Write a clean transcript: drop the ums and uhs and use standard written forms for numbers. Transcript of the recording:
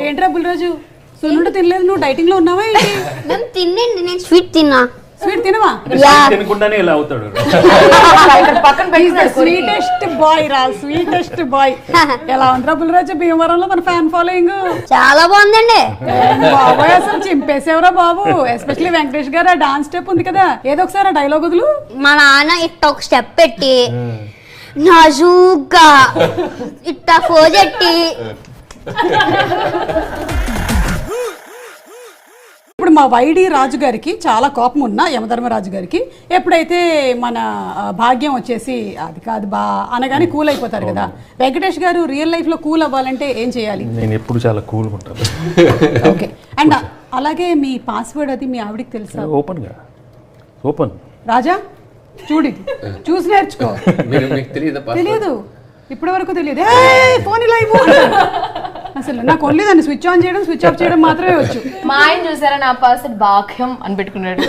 ఏంట్రా బుల్రాజు సున్నుండ తినలేదు, నువ్వు డైటింగ్ లో ఉన్నావా ఏంటి? మేము తినండి, నేను స్వీట్ తిన్నా. స్వీట్ తినవా? తినకుండానే ఇలా అవుతాడు. స్వీటెస్ట్ బాయ్ రా, స్వీటెస్ట్ బాయ్. ఎలా ఉందిరా బుల్రాజు భీమవరంలో మన ఫ్యాన్ ఫాలోయింగ్? చాలా బాగుందండి. బాబాయ్ అసలు చింపేసేవరా బాబు. ఎస్పెషల్లీ వెంకటేష్ గారు ఆ డాన్స్ స్టెప్ ఉంది కదా, ఏదో ఒకసారి ఆ డైలాగ్ వదులు. మా నాన్న ఇట్ట ఒక స్టెప్ పెట్టి నాజూగ్గా ఇట్ట ఫోజెట్టి ఇప్పుడు మా వైడి రాజు గారికి చాలా కోపం ఉన్న యమధర్మరాజు గారికి ఎప్పుడైతే మన భాగ్యం వచ్చేసి అది కాదు బా అనగానే కూల్ అయిపోతారు కదా, వెంకటేష్ గారు రియల్ లైఫ్ లో కూల్ అవ్వాలంటే ఏం చేయాలి? నేను ఎప్పుడు చాలా కూల్గా ఉంటాను. ఓకే, అండ్ అలాగే మీ పాస్వర్డ్ అది మీ ఆవిడకి తెలుసా? ఓపెన్ రాజా చూడు, చూసి నేర్చుకో. తెలియదు, ఇప్పటి వరకు తెలియదు. ఫోన్ ఇలా ఇవ్వు. అసలు నాకు ఓన్లీ దాన్ని స్విచ్ ఆన్ చేయడం స్విచ్ ఆఫ్ చేయడం మాత్రమే వచ్చు. మా ఆయన చూసారా నా పాస్వర్డ్ భాగ్యం అని పెట్టుకున్నాడు.